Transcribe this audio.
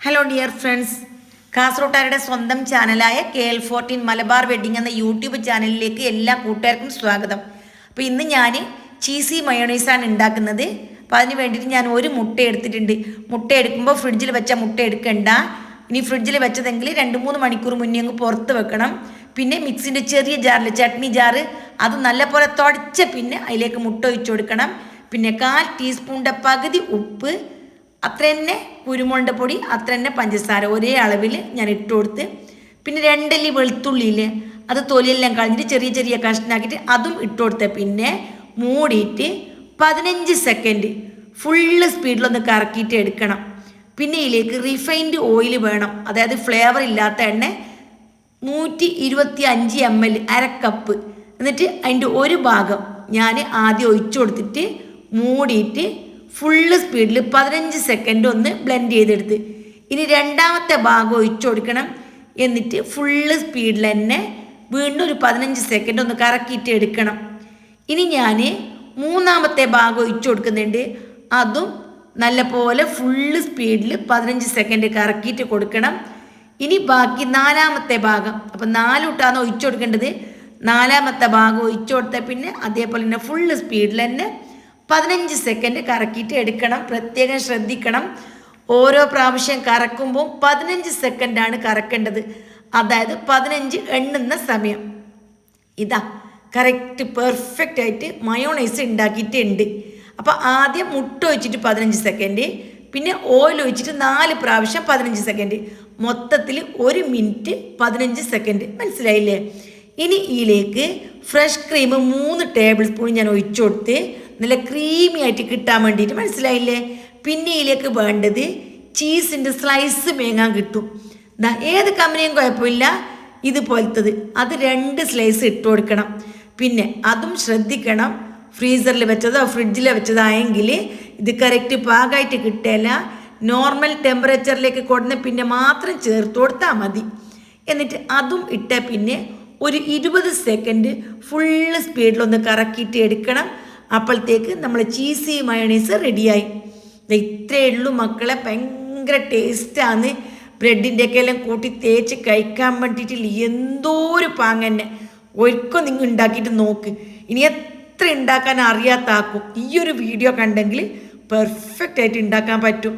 Hello dear friends, കാസർഗോട്ടുകാരുടെ സ്വന്തം ചാനലായ KL14 Malabar wedding എന്ന YouTube ചാനലിലേക്ക് എല്ലാ കൂട്ടുകാർക്കും സ്വാഗതം. അപ്പോൾ ഇന്ന് ഞാൻ ചീസി മയോണൈസാണ് ഉണ്ടാക്കുന്നത്. അപ്പോൾ അതിന് വേണ്ടിയിട്ട് ഞാൻ ഒരു മുട്ട എടുത്തിട്ടുണ്ട്. മുട്ട എടുക്കുമ്പോൾ ഫ്രിഡ്ജിൽ വെച്ച മുട്ട എടുക്കണ്ട. ഇനി ഫ്രിഡ്ജിൽ വെച്ചതെങ്കിൽ 2-3 മണിക്കൂർ മുന്നേ അങ്ങ് പുറത്ത് വെക്കണം. പിന്നെ മിക്സിൻ്റെ ചെറിയ ജാറിൽ ചട്നി ജാറ് അത് നല്ലപോലെ തുടച്ച പിന്നെ അതിലേക്ക് മുട്ട ഒഴിച്ചു കൊടുക്കണം. പിന്നെ 1/4 ടീസ്പൂണിൻ്റെ പകുതി ഉപ്പ്, അത്ര തന്നെ കുരുമുളക് പൊടി, അത്ര തന്നെ പഞ്ചസാര ഒരേ അളവിൽ ഞാൻ ഇട്ട് കൊടുത്ത്. പിന്നെ 2 അല്ലി വെളുത്തുള്ളിയില്ലേ, അത് തൊലിയെല്ലാം കളഞ്ഞിട്ട് ചെറിയ ചെറിയ കഷ്ണാക്കിയിട്ട് അതും ഇട്ട് കൊടുത്ത്. പിന്നെ മൂടിയിട്ട് 15 സെക്കൻഡ് ഫുള്ള് സ്പീഡിലൊന്ന് കറക്കിയിട്ട് എടുക്കണം. പിന്നെ ഇതിലേക്ക് റിഫൈൻഡ് ഓയിൽ വേണം, അതായത് ഫ്ലേവർ ഇല്ലാത്ത എണ്ണ 125 ml, 1/2 കപ്പ്. എന്നിട്ട് അതിൻ്റെ ഒരു ഭാഗം ഞാൻ ആദ്യം ഒഴിച്ചു കൊടുത്തിട്ട് മൂടിയിട്ട് ഫുള്ള് സ്പീഡിൽ 15 സെക്കൻഡ് ഒന്ന് ബ്ലെൻഡ് ചെയ്തെടുത്ത്. ഇനി രണ്ടാമത്തെ ഭാഗം ഒഴിച്ചു കൊടുക്കണം. എന്നിട്ട് ഫുള്ള് സ്പീഡിൽ തന്നെ വീണ്ടും ഒരു 15 സെക്കൻഡ് ഒന്ന് കറക്കിയിട്ട് എടുക്കണം. ഇനി ഞാൻ മൂന്നാമത്തെ ഭാഗം ഒഴിച്ചു കൊടുക്കുന്നുണ്ട്. അതും നല്ലപോലെ ഫുള്ള് സ്പീഡിൽ 15 സെക്കൻഡ് കറക്കിയിട്ട് കൊടുക്കണം. ഇനി ബാക്കി നാലാമത്തെ ഭാഗം, അപ്പം 4 ഇട്ടാണ് ഒഴിച്ചു കൊടുക്കേണ്ടത്. നാലാമത്തെ ഭാഗം ഒഴിച്ചു കൊടുത്താൽ പിന്നെ അതേപോലെ തന്നെ ഫുള്ള് സ്പീഡിൽ തന്നെ 15 സെക്കൻഡ് കറക്കിയിട്ട് എടുക്കണം. പ്രത്യേകം ശ്രദ്ധിക്കണം, ഓരോ പ്രാവശ്യം കറക്കുമ്പോൾ 15 സെക്കൻഡാണ് കറക്കേണ്ടത്. അതായത് 15 എണ്ണുന്ന സമയം. ഇതാ കറക്റ്റ് പെർഫെക്റ്റ് ആയിട്ട് മയോണൈസ് ഉണ്ടാക്കിയിട്ടുണ്ട്. അപ്പോൾ ആദ്യം മുട്ട ഒഴിച്ചിട്ട് 15 സെക്കൻഡ്, പിന്നെ ഓയിൽ ഒഴിച്ചിട്ട് 4 പ്രാവശ്യം 15 സെക്കൻഡ്, മൊത്തത്തിൽ 1 മിനിറ്റ് 15 സെക്കൻഡ്. മനസ്സിലായില്ലേ? ഇനി ഇതിലേക്ക് ഫ്രഷ് ക്രീം 3 ടേബിൾ സ്പൂൺ ഞാൻ ഒഴിച്ചു കൊടുത്ത് നല്ല ക്രീമി ആയിട്ട് കിട്ടാൻ വേണ്ടിയിട്ട്. മനസ്സിലായില്ലേ? പിന്നെ ഇതിലേക്ക് വേണ്ടത് ചീസിൻ്റെ സ്ലൈസ് മേങ്ങാൻ കിട്ടും. ഏത് കമ്പനിയും കുഴപ്പമില്ല, ഇതുപോലത്തത് അത് 2 സ്ലൈസ് ഇട്ട് കൊടുക്കണം. പിന്നെ അതും ശ്രദ്ധിക്കണം, ഫ്രീസറിൽ വെച്ചതോ ഫ്രിഡ്ജിൽ വെച്ചതായെങ്കിൽ ഇത് കറക്റ്റ് പാകമായിട്ട് കിട്ടില്ല. നോർമൽ ടെമ്പറേച്ചറിലേക്ക് കൊടുന്ന് പിന്നെ മാത്രം ചേർത്ത് കൊടുത്താൽ മതി. എന്നിട്ട് അതും ഇട്ട പിന്നെ ഒരു 20 സെക്കൻഡ് ഫുള്ള് സ്പീഡിലൊന്ന് കറക്കിയിട്ട് എടുക്കണം. അപ്പോഴത്തേക്ക് നമ്മൾ ചീസി മയോണൈസ് റെഡിയായി. ഇത്രയേ ഉള്ളൂ മക്കളെ, ഭയങ്കര ടേസ്റ്റാണ്. ബ്രെഡിൻ്റെ ഒക്കെ എല്ലാം കൂട്ടി തേച്ച് കഴിക്കാൻ വേണ്ടിയിട്ടില്ല, എന്തോ ഒരു പാങ്ങന്നെ. ഒരിക്കൽ നിങ്ങൾ ഉണ്ടാക്കിയിട്ട് നോക്ക്. ഇനി എത്ര ഉണ്ടാക്കാൻ അറിയാത്താക്കും ഈ ഒരു വീഡിയോ കണ്ടെങ്കിൽ പെർഫെക്റ്റ് ആയിട്ട് ഉണ്ടാക്കാൻ പറ്റും.